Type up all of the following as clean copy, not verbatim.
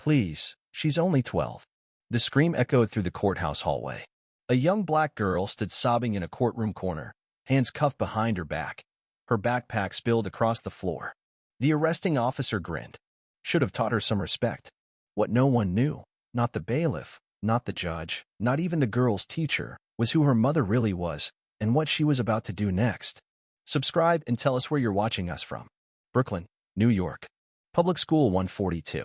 Please, she's only 12. The scream echoed through the courthouse hallway. A young black girl stood sobbing in a courtroom corner, hands cuffed behind her back. Her backpack spilled across the floor. The arresting officer grinned. Should have taught her some respect. What no one knew, not the bailiff, not the judge, not even the girl's teacher, was who her mother really was and what she was about to do next. Subscribe and tell us where you're watching us from. Brooklyn, New York. Public School 142.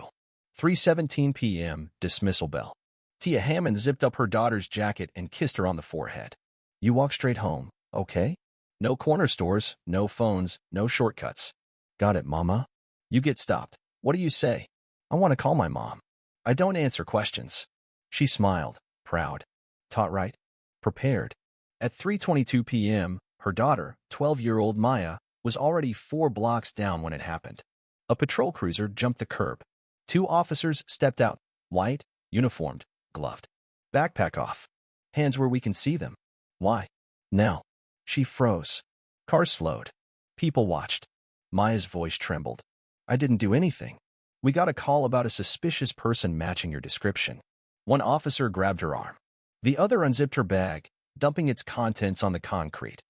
3:17 p.m. Dismissal bell. Tia Hammond zipped up her daughter's jacket and kissed her on the forehead. You walk straight home, okay? No corner stores, no phones, no shortcuts. Got it, Mama? You get stopped. What do you say? I want to call my mom. I don't answer questions. She smiled, proud. Taught right? Prepared. At 3:22 p.m., her daughter, 12-year-old Maya, was already 4 blocks down when it happened. A patrol cruiser jumped the curb. 2 officers stepped out, white, uniformed, gloved. Backpack off. Hands where we can see them. Why? Now. She froze. Car slowed. People watched. Maya's voice trembled. I didn't do anything. We got a call about a suspicious person matching your description. One officer grabbed her arm. The other unzipped her bag, dumping its contents on the concrete.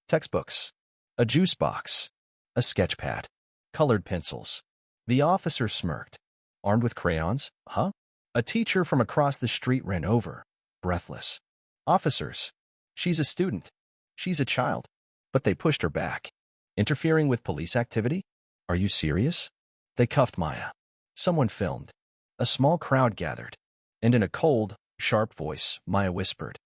Textbooks. A juice box. A sketch pad. Colored pencils. The officer smirked. Armed with crayons, huh? A teacher from across the street ran over, breathless. Officers. She's a student. She's a child. But they pushed her back. Interfering with police activity? Are you serious? They cuffed Maya. Someone filmed. A small crowd gathered. And in a cold, sharp voice, Maya whispered,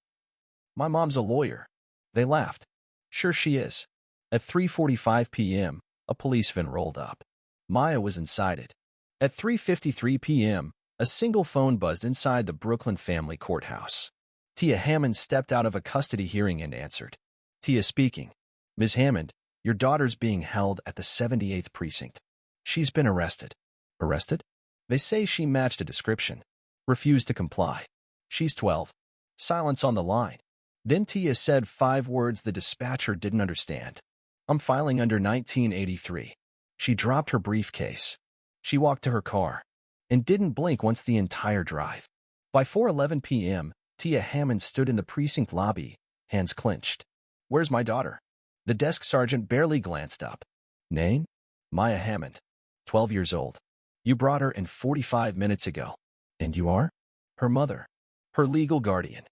My mom's a lawyer. They laughed. Sure she is. At 3:45 p.m., a police van rolled up. Maya was inside it. At 3:53 p.m., a single phone buzzed inside the Brooklyn family courthouse. Tia Hammond stepped out of a custody hearing and answered. Tia speaking. Ms. Hammond, your daughter's being held at the 78th precinct. She's been arrested. Arrested? They say she matched a description. Refused to comply. She's 12. Silence on the line. Then Tia said 5 words the dispatcher didn't understand. I'm filing under 1983. She dropped her briefcase. She walked to her car and didn't blink once the entire drive. By 4:11 p.m., Tia Hammond stood in the precinct lobby, hands clenched. Where's my daughter? The desk sergeant barely glanced up. Name? Maya Hammond. 12 years old. You brought her in 45 minutes ago. And you are? Her mother. Her legal guardian.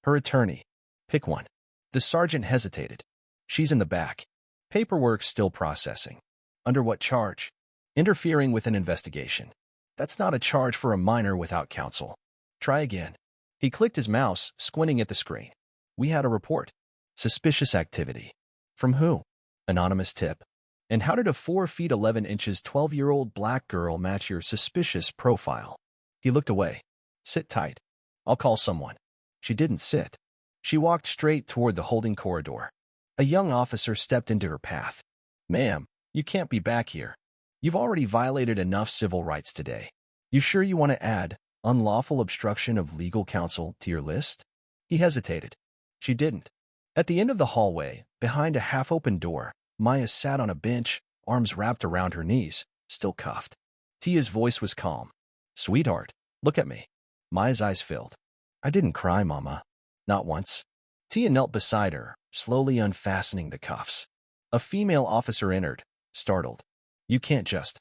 Her attorney. Pick one. The sergeant hesitated. She's in the back. Paperwork still processing. Under what charge? Interfering with an investigation. That's not a charge for a minor without counsel. Try again. He clicked his mouse, squinting at the screen. We had a report. Suspicious activity. From who? Anonymous tip. And how did a 4 feet 11 inches 12-year-old black girl match your suspicious profile? He looked away. Sit tight. I'll call someone. She didn't sit. She walked straight toward the holding corridor. A young officer stepped into her path. Ma'am, you can't be back here. You've already violated enough civil rights today. You sure you want to add unlawful obstruction of legal counsel to your list? He hesitated. She didn't. At the end of the hallway, behind a half-open door, Maya sat on a bench, arms wrapped around her knees, still cuffed. Tia's voice was calm. Sweetheart, look at me. Maya's eyes filled. I didn't cry, Mama. Not once. Tia knelt beside her, slowly unfastening the cuffs. A female officer entered, startled. You can't just.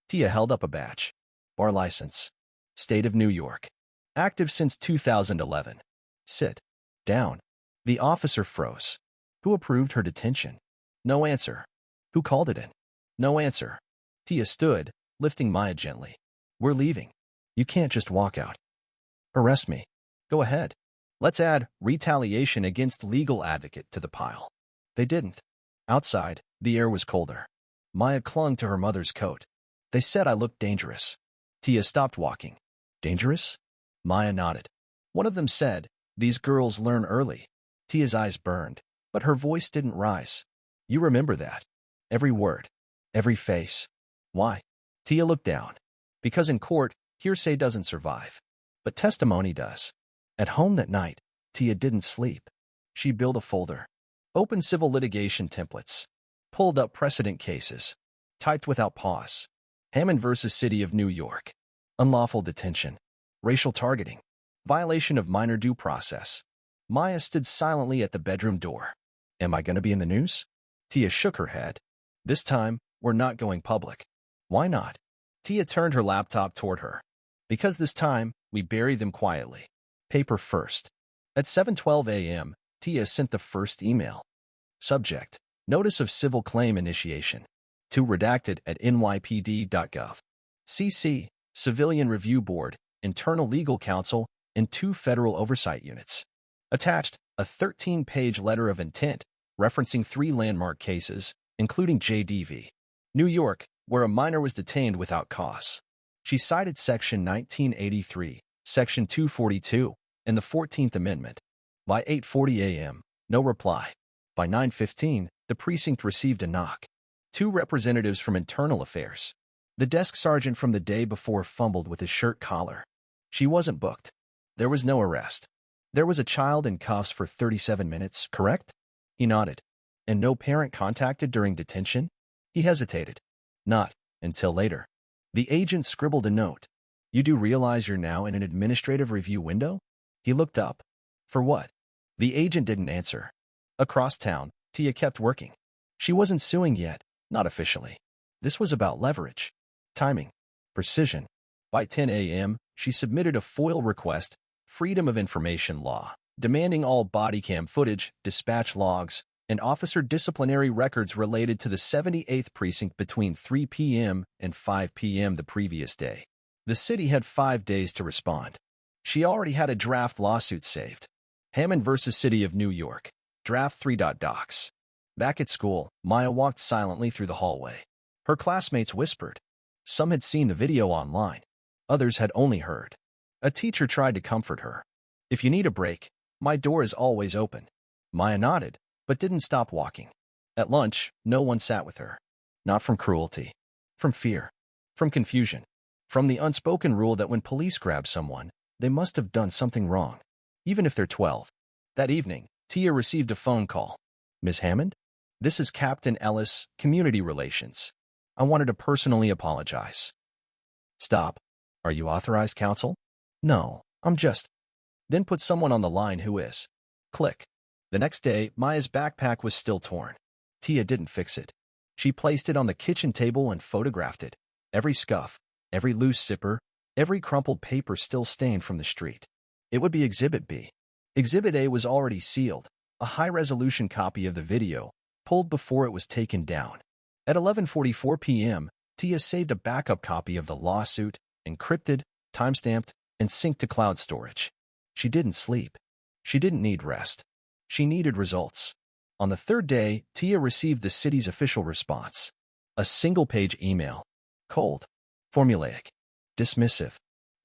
Tia held up a badge. Bar license. State of New York. Active since 2011. Sit. Down. The officer froze. Who approved her detention? No answer. Who called it in? No answer. Tia stood, lifting Maya gently. We're leaving. You can't just walk out. Arrest me. Go ahead. Let's add retaliation against legal advocate to the pile. They didn't. Outside, the air was colder. Maya clung to her mother's coat. They said I looked dangerous. Tia stopped walking. Dangerous? Maya nodded. One of them said, these girls learn early. Tia's eyes burned, but her voice didn't rise. You remember that. Every word. Every face. Why? Tia looked down. Because in court, hearsay doesn't survive. But testimony does. At home that night, Tia didn't sleep. She built a folder. Opened civil litigation templates. Pulled up precedent cases. Typed without pause. Hammond versus City of New York. unlawful detention, racial targeting, violation of minor due process. Maya stood silently at the bedroom door. Am I going to be in the news? Tia shook her head. This time, we're not going public. Why not? Tia turned her laptop toward her. Because this time, we bury them quietly. Paper first. At 7:12 a.m., Tia sent the first email. Subject: Notice of Civil Claim Initiation. To redacted at nypd.gov. CC, Civilian Review Board, Internal Legal Counsel, and 2 federal oversight units. Attached, a 13-page letter of intent referencing 3 landmark cases, including JDV. New York, where a minor was detained without cause. She cited Section 1983, Section 242, and the 14th Amendment. By 8:40 a.m., no reply. By 9:15, the precinct received a knock. 2 representatives from Internal Affairs. The desk sergeant from the day before fumbled with his shirt collar. She wasn't booked. There was no arrest. There was a child in cuffs for 37 minutes, correct? He nodded. And no parent contacted during detention? He hesitated. Not until later. The agent scribbled a note. You do realize you're now in an administrative review window? He looked up. For what? The agent didn't answer. Across town, Tia kept working. She wasn't suing yet, not officially. This was about leverage, timing, precision. By 10 a.m., she submitted a FOIL request, Freedom of Information Law, demanding all body cam footage, dispatch logs, and officer disciplinary records related to the 78th precinct between 3 p.m. and 5 p.m. the previous day. The city had 5 days to respond. She already had a draft lawsuit saved. Hammond versus City of New York. Draft 3.docs. Back at school, Maya walked silently through the hallway. Her classmates whispered. Some had seen the video online. Others had only heard. A teacher tried to comfort her. If you need a break, my door is always open. Maya nodded, but didn't stop walking. At lunch, no one sat with her. Not from cruelty. From fear. From confusion. From the unspoken rule that when police grab someone, they must have done something wrong, even if they're 12. That evening, Tia received a phone call. Ms. Hammond? This is Captain Ellis, Community Relations. I wanted to personally apologize. Stop. Are you authorized counsel? No, I'm just... Then put someone on the line who is. Click. The next day, Maya's backpack was still torn. Tia didn't fix it. She placed it on the kitchen table and photographed it. Every scuff, every loose zipper, every crumpled paper still stained from the street. It would be Exhibit B. Exhibit A was already sealed, a high-resolution copy of the video, pulled before it was taken down. At 11:44 p.m., Tia saved a backup copy of the lawsuit, encrypted, timestamped, and synced to cloud storage. She didn't sleep. She didn't need rest. She needed results. On the 3rd day, Tia received the city's official response. A single-page email. Cold. Formulaic. Dismissive.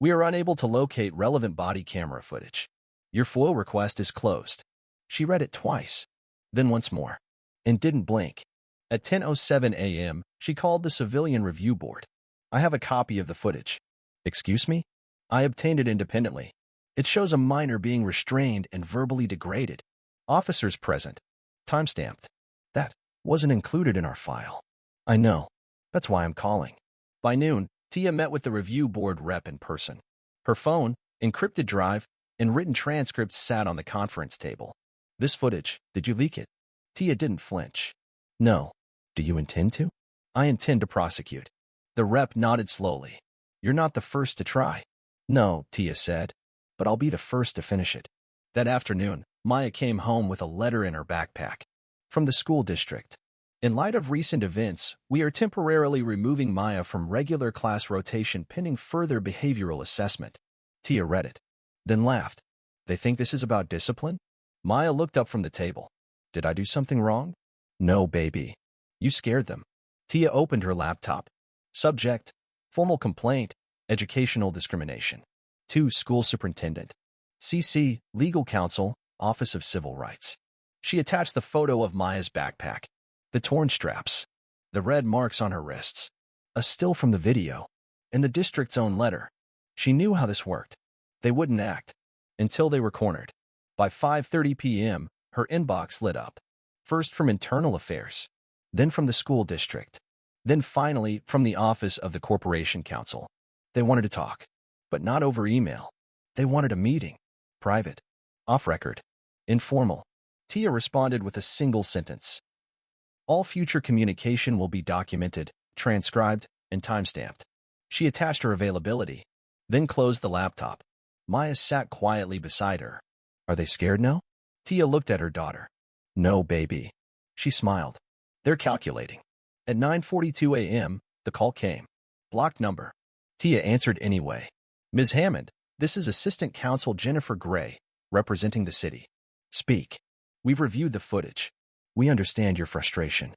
We are unable to locate relevant body camera footage. Your FOIL request is closed. She read it twice, then once more, and didn't blink. At 10:07 a.m., she called the Civilian Review Board. I have a copy of the footage. Excuse me? I obtained it independently. It shows a minor being restrained and verbally degraded. Officers present. Timestamped. That wasn't included in our file. I know. That's why I'm calling. By noon, Tia met with the review board rep in person. Her phone, encrypted drive, and written transcripts sat on the conference table. This footage, did you leak it? Tia didn't flinch. No. Do you intend to? I intend to prosecute. The rep nodded slowly. You're not the first to try. No, Tia said, but I'll be the first to finish it. That afternoon, Maya came home with a letter in her backpack. From the school district. In light of recent events, we are temporarily removing Maya from regular class rotation pending further behavioral assessment. Tia read it, then laughed. They think this is about discipline? Maya looked up from the table. Did I do something wrong? No, baby. You scared them. Tia opened her laptop. Subject: Formal complaint, educational discrimination. To school superintendent. CC, Legal Counsel, Office of Civil Rights. She attached the photo of Maya's backpack. The torn straps. The red marks on her wrists. A still from the video. And the district's own letter. She knew how this worked. They wouldn't act. Until they were cornered. By 5:30 p.m., her inbox lit up. First from Internal Affairs. Then from the school district. Then finally from the Office of the Corporation Counsel. They wanted to talk. but not over email. They wanted a meeting. Private. Off-record. Informal. Tia responded with a single sentence. All future communication will be documented, transcribed, and timestamped. She attached her availability, then closed the laptop. Maya sat quietly beside her. Are they scared now? Tia looked at her daughter. No, baby. She smiled. They're calculating. At 9:42 a.m., the call came. Blocked number. Tia answered anyway. Ms. Hammond, this is Assistant Counsel Jennifer Gray, representing the city. Speak. We've reviewed the footage. We understand your frustration.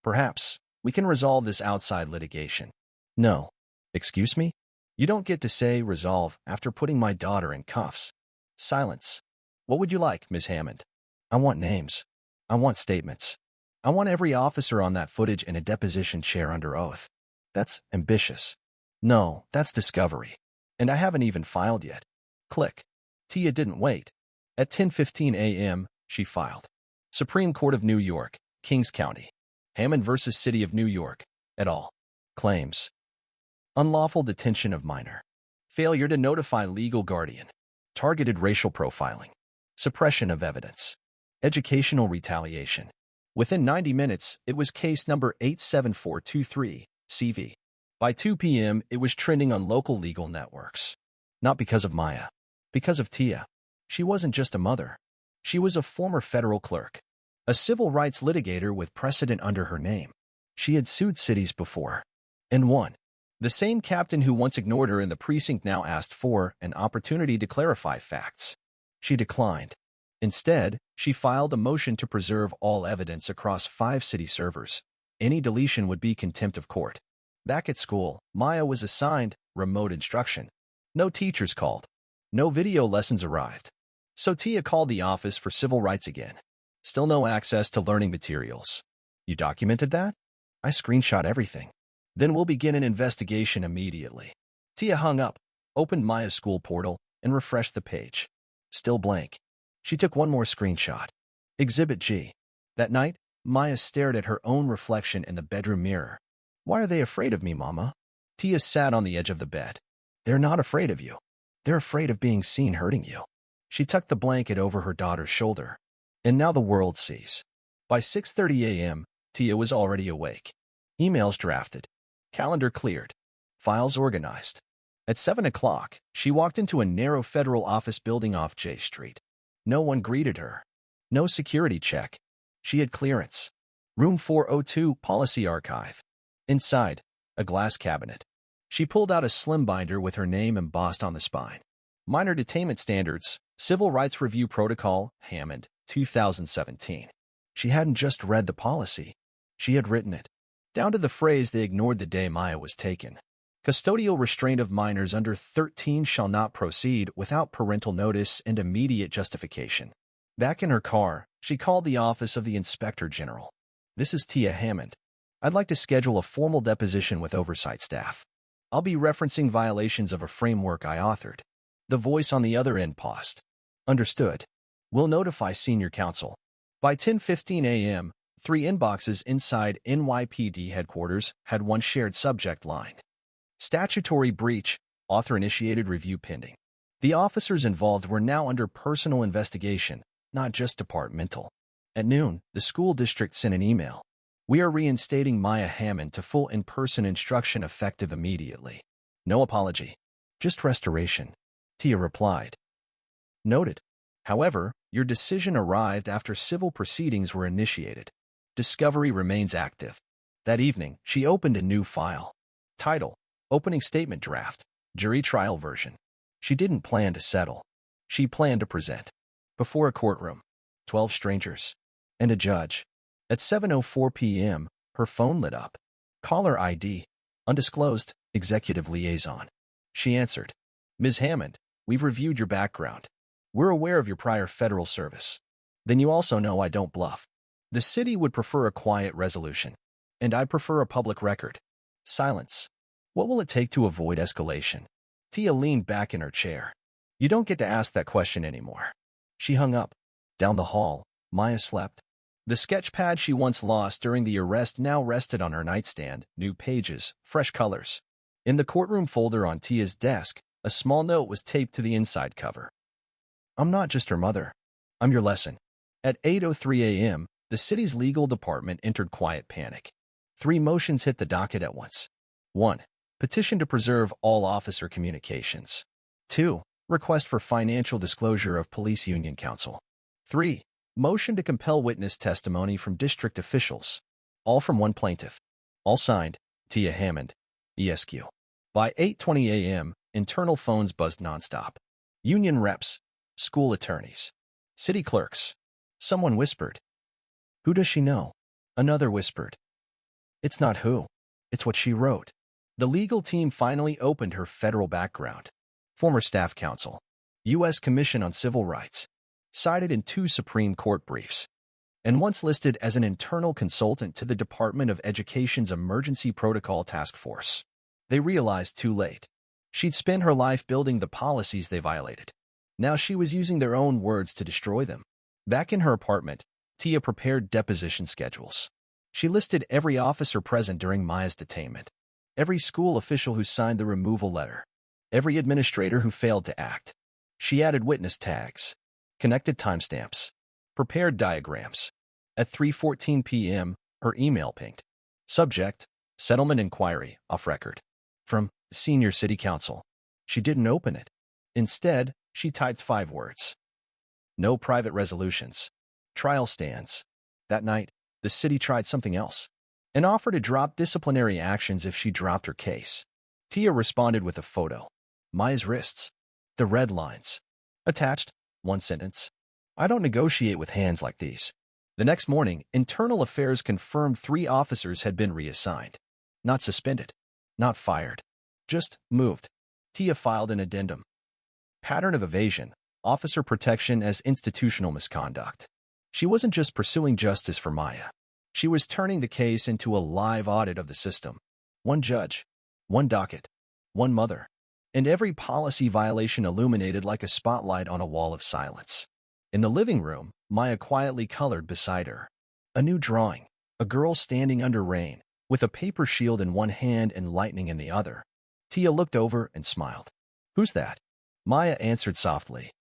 Perhaps we can resolve this outside litigation. No. Excuse me? You don't get to say resolve after putting my daughter in cuffs. Silence. What would you like, Ms. Hammond? I want names. I want statements. I want every officer on that footage in a deposition chair under oath. That's ambitious. No, that's discovery. And I haven't even filed yet. Click. Tia didn't wait. At 10:15 a.m., she filed. Supreme Court of New York, Kings County. Hammond versus City of New York, et al. Claims. Unlawful detention of minor. Failure to notify legal guardian. Targeted racial profiling. Suppression of evidence. Educational retaliation. Within 90 minutes, it was case number 87423, CV. By 2 p.m., it was trending on local legal networks. Not because of Maya. Because of Tia. She wasn't just a mother. She was a former federal clerk. A civil rights litigator with precedent under her name. She had sued cities before. And won. The same captain who once ignored her in the precinct now asked for an opportunity to clarify facts. She declined. Instead, she filed a motion to preserve all evidence across 5 city servers. Any deletion would be contempt of court. Back at school, Maya was assigned remote instruction. No teachers called. No video lessons arrived. So Tia called the Office for Civil Rights again. Still no access to learning materials. You documented that? I screenshot everything. Then we'll begin an investigation immediately. Tia hung up, opened Maya's school portal, and refreshed the page. Still blank. She took one more screenshot. Exhibit G. That night, Maya stared at her own reflection in the bedroom mirror. Why are they afraid of me, Mama? Tia sat on the edge of the bed. They're not afraid of you. They're afraid of being seen hurting you. She tucked the blanket over her daughter's shoulder. And now the world sees. By 6:30 a.m., Tia was already awake. Emails drafted. Calendar cleared. Files organized. At 7 o'clock, she walked into a narrow federal office building off J Street. No one greeted her. No security check. She had clearance. Room 402, Policy Archive. Inside, a glass cabinet. She pulled out a slim binder with her name embossed on the spine. Minor Detainment Standards, Civil Rights Review Protocol, Hammond, 2017. She hadn't just read the policy. She had written it. Down to the phrase they ignored the day Maya was taken. Custodial restraint of minors under 13 shall not proceed without parental notice and immediate justification. Back in her car, she called the office of the Inspector General. This is Tia Hammond. I'd like to schedule a formal deposition with oversight staff. I'll be referencing violations of a framework I authored. The voice on the other end paused. Understood. We'll notify senior counsel. By 10:15 a.m., 3 inboxes inside NYPD headquarters had one shared subject line. Statutory breach, author-initiated review pending. The officers involved were now under personal investigation, not just departmental. At noon, the school district sent an email. We are reinstating Maya Hammond to full in-person instruction effective immediately. No apology. Just restoration. Tia replied. Noted. However, your decision arrived after civil proceedings were initiated. Discovery remains active. That evening, she opened a new file. Title: Opening Statement Draft, Jury Trial Version. She didn't plan to settle. She planned to present. Before a courtroom, 12 strangers, and a judge. At 7:04 p.m., her phone lit up. Caller ID, undisclosed, executive liaison. She answered. Ms. Hammond, we've reviewed your background. We're aware of your prior federal service. Then you also know I don't bluff. The city would prefer a quiet resolution. And I prefer a public record. Silence. What will it take to avoid escalation? Tia leaned back in her chair. You don't get to ask that question anymore. She hung up. Down the hall, Maya slept. The sketch pad she once lost during the arrest now rested on her nightstand, new pages, fresh colors. In the courtroom folder on Tia's desk, A small note was taped to the inside cover. I'm not just her mother. I'm your lesson. At 8:03 a.m., the city's legal department entered quiet panic. 3 motions hit the docket at once. 1. Petition to preserve all officer communications. 2. Request for financial disclosure of police union counsel. 3. Motion to compel witness testimony from district officials. All from one plaintiff. All signed, Tia Hammond, ESQ. By 8:20 a.m., internal phones buzzed nonstop. Union reps, school attorneys, city clerks. Someone whispered. Who does she know? Another whispered. It's not who. It's what she wrote. The legal team finally opened her federal background. Former staff counsel, U.S. Commission on Civil Rights, cited in 2 Supreme Court briefs, and once listed as an internal consultant to the Department of Education's Emergency Protocol Task Force. They realized too late. She'd spent her life building the policies they violated. Now she was using their own words to destroy them. Back in her apartment, Tia prepared deposition schedules. She listed every officer present during Maya's detainment, every school official who signed the removal letter, every administrator who failed to act. She added witness tags, connected timestamps, prepared diagrams. At 3:14 p.m., her email pinged. Subject, settlement inquiry, off record. From Senior City Council. She didn't open it. Instead, she typed 5 words. No private resolutions. Trial stands. That night, the city tried something else. An offer to drop disciplinary actions if she dropped her case. Tia responded with a photo. Maya's wrists. The red lines. Attached, 1 sentence. I don't negotiate with hands like these. The next morning, Internal Affairs confirmed 3 officers had been reassigned. Not suspended. Not fired. Just moved. Tia filed an addendum. Pattern of evasion. Officer protection as institutional misconduct. She wasn't just pursuing justice for Maya. She was turning the case into a live audit of the system. 1 judge. 1 docket. 1 mother. And every policy violation illuminated like a spotlight on a wall of silence. In the living room, Maya quietly colored beside her. A new drawing. A girl standing under rain, with a paper shield in one hand and lightning in the other. Tia looked over and smiled. Who's that? Maya answered softly.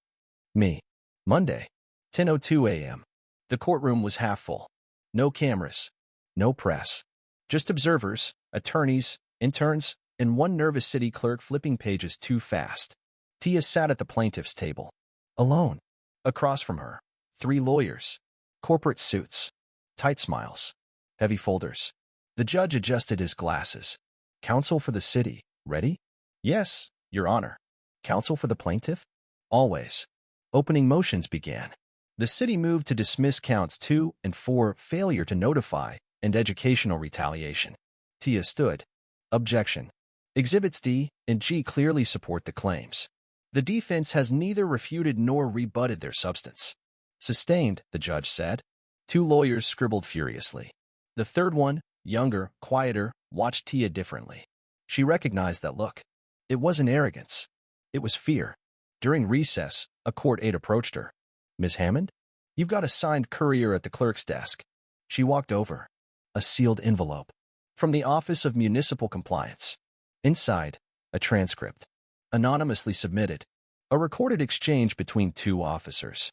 Me. Monday. 10:02 a.m. The courtroom was half full. No cameras. No press. Just observers, attorneys, interns, and 1 nervous city clerk flipping pages too fast. Tia sat at the plaintiff's table. Alone. Across from her, 3 lawyers. Corporate suits. Tight smiles. Heavy folders. The judge adjusted his glasses. Counsel for the city. Ready? Yes, Your Honor. Counsel for the plaintiff? Always. Opening motions began. The city moved to dismiss counts 2 and 4, failure to notify, and educational retaliation. Tia stood. Objection. Exhibits D and G clearly support the claims. The defense has neither refuted nor rebutted their substance. Sustained, the judge said. 2 lawyers scribbled furiously. The third one, younger, quieter, watched Tia differently. She recognized that look. It wasn't arrogance. It was fear. During recess, a court aide approached her. Ms. Hammond? You've got a signed courier at the clerk's desk. She walked over. A sealed envelope. From the Office of Municipal Compliance. Inside, a transcript. Anonymously submitted. A recorded exchange between 2 officers.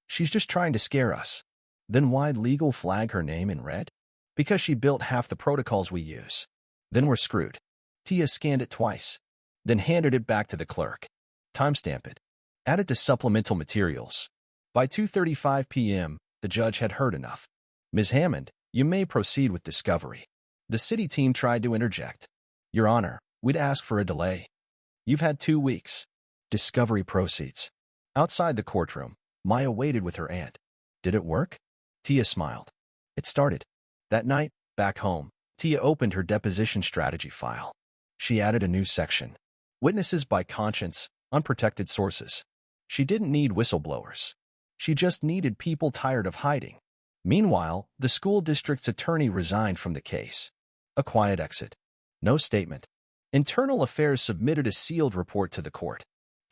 She's just trying to scare us. Then why'd legal flag her name in red? Because she built half the protocols we use. Then we're screwed. Tia scanned it twice. Then handed it back to the clerk. Timestamp it. Add it to supplemental materials. By 2:35 p.m., the judge had heard enough. Ms. Hammond, you may proceed with discovery. The city team tried to interject. Your Honor, we'd ask for a delay. You've had 2 weeks. Discovery proceeds. Outside the courtroom, Maya waited with her aunt. Did it work? Tia smiled. It started. That night, back home, Tia opened her deposition strategy file. She added a new section. Witnesses by conscience, unprotected sources. She didn't need whistleblowers. She just needed people tired of hiding. Meanwhile, the school district's attorney resigned from the case. A quiet exit. No statement. Internal Affairs submitted a sealed report to the court.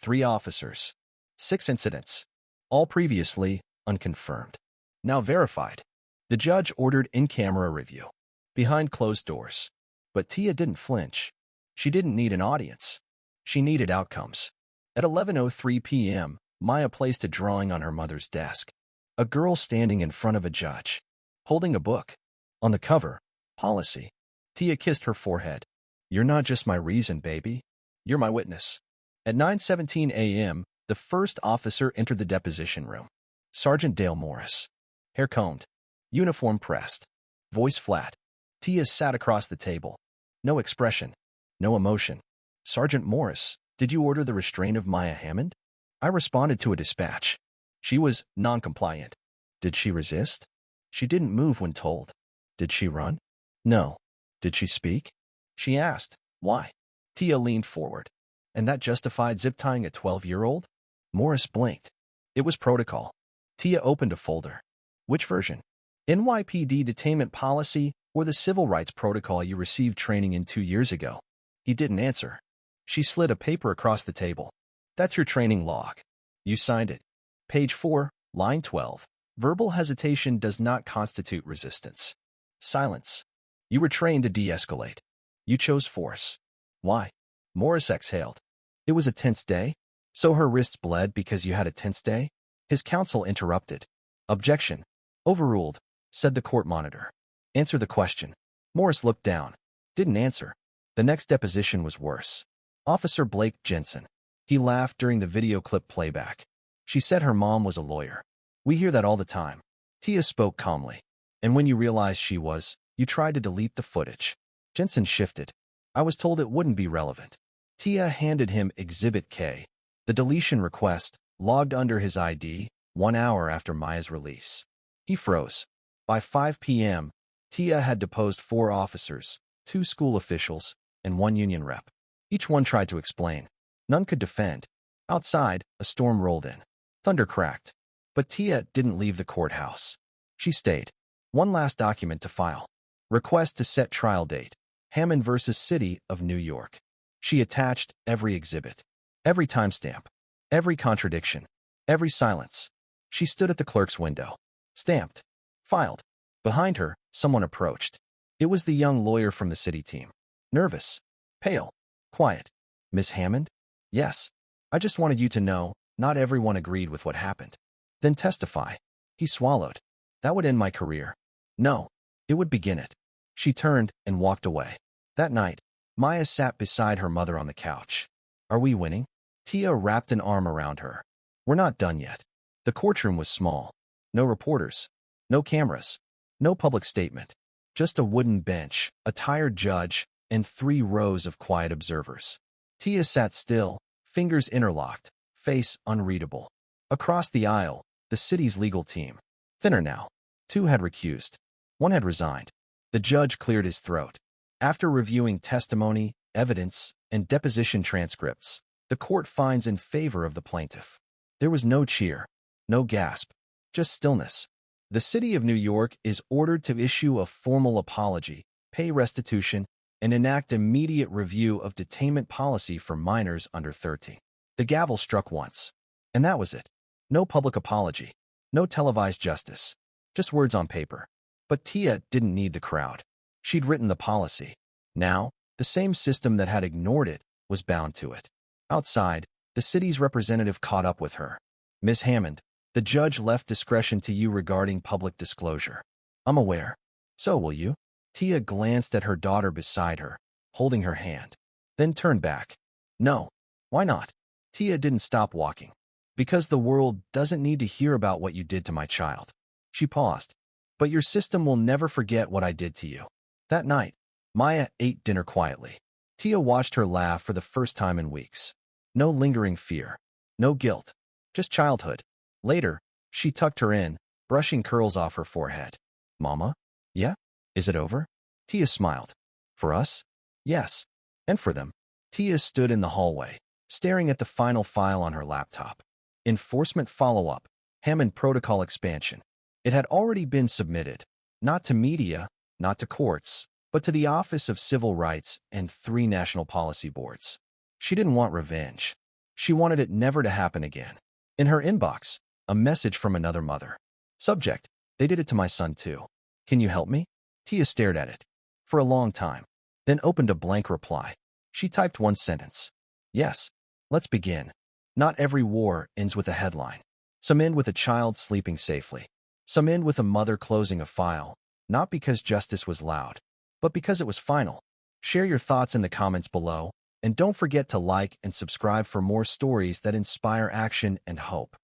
3 officers. 6 incidents. All previously unconfirmed. Now verified. The judge ordered in-camera review. Behind closed doors. But Tia didn't flinch. She didn't need an audience. She needed outcomes. At 11:03 p.m., Maya placed a drawing on her mother's desk. A girl standing in front of a judge, holding a book. On the cover, policy. Tia kissed her forehead. You're not just my reason, baby. You're my witness. At 9:17 a.m., the first officer entered the deposition room. Sergeant Dale Morris. Hair combed. Uniform pressed. Voice flat. Tia sat across the table. No expression. No emotion. Sergeant Morris, did you order the restraint of Maya Hammond? I responded to a dispatch. She was non-compliant. Did she resist? She didn't move when told. Did she run? No. Did she speak? She asked, why? Tia leaned forward. And that justified zip-tying a 12-year-old? Morris blinked. It was protocol. Tia opened a folder. Which version? NYPD detainment policy or the civil rights protocol you received training in 2 years ago? He didn't answer. She slid a paper across the table. That's your training log. You signed it. Page 4, line 12. Verbal hesitation does not constitute resistance. Silence. You were trained to de-escalate. You chose force. Why? Morris exhaled. It was a tense day? So her wrists bled because you had a tense day? His counsel interrupted. Objection. Overruled, said the court monitor. Answer the question. Morris looked down. Didn't answer. The next deposition was worse. Officer Blake Jensen. He laughed during the video clip playback. She said her mom was a lawyer. We hear that all the time. Tia spoke calmly. And when you realized she was, you tried to delete the footage. Jensen shifted. I was told it wouldn't be relevant. Tia handed him Exhibit K, the deletion request, logged under his ID, 1 hour after Maya's release. He froze. By 5 p.m., Tia had deposed 4 officers, 2 school officials, and 1 union rep. Each one tried to explain. None could defend. Outside, a storm rolled in. Thunder cracked. But Tia didn't leave the courthouse. She stayed. One last document to file. Request to set trial date. Hammond versus City of New York. She attached every exhibit. Every timestamp. Every contradiction. Every silence. She stood at the clerk's window. Stamped. Filed. Behind her, someone approached. It was the young lawyer from the city team. Nervous. Pale. Quiet. Miss Hammond? Yes. I just wanted you to know, not everyone agreed with what happened. Then testify. He swallowed. That would end my career. No. It would begin it. She turned and walked away. That night, Maya sat beside her mother on the couch. Are we winning? Tia wrapped an arm around her. We're not done yet. The courtroom was small. No reporters. No cameras. No public statement. Just a wooden bench, a tired judge, and 3 rows of quiet observers. Tia sat still, fingers interlocked, face unreadable. Across the aisle, the city's legal team. Thinner now. 2 had recused. 1 had resigned. The judge cleared his throat. After reviewing testimony, evidence, and deposition transcripts, the court finds in favor of the plaintiff. There was no cheer, no gasp, just stillness. The city of New York is ordered to issue a formal apology, pay restitution, and enact immediate review of detainment policy for minors under 13. The gavel struck once. And that was it. No public apology. No televised justice. Just words on paper. But Tia didn't need the crowd. She'd written the policy. Now, the same system that had ignored it was bound to it. Outside, the city's representative caught up with her. Miss Hammond, the judge left discretion to you regarding public disclosure. I'm aware. So will you? Tia glanced at her daughter beside her, holding her hand. Then turned back. No. Why not? Tia didn't stop walking. Because the world doesn't need to hear about what you did to my child. She paused. But your system will never forget what I did to you. That night, Maya ate dinner quietly. Tia watched her laugh for the first time in weeks. No lingering fear. No guilt. Just childhood. Later, she tucked her in, brushing curls off her forehead. Mama? Yeah? Is it over? Tia smiled. For us? Yes. And for them. Tia stood in the hallway, staring at the final file on her laptop. Enforcement follow-up. Hammond protocol expansion. It had already been submitted, not to media, not to courts, but to the Office of Civil Rights and 3 national policy boards. She didn't want revenge. She wanted it never to happen again. In her inbox, a message from another mother. Subject, they did it to my son too. Can you help me? Tia stared at it for a long time, then opened a blank reply. She typed 1 sentence. Yes, let's begin. Not every war ends with a headline. Some end with a child sleeping safely. Some end with a mother closing a file, not because justice was loud, but because it was final. Share your thoughts in the comments below, and don't forget to like and subscribe for more stories that inspire action and hope.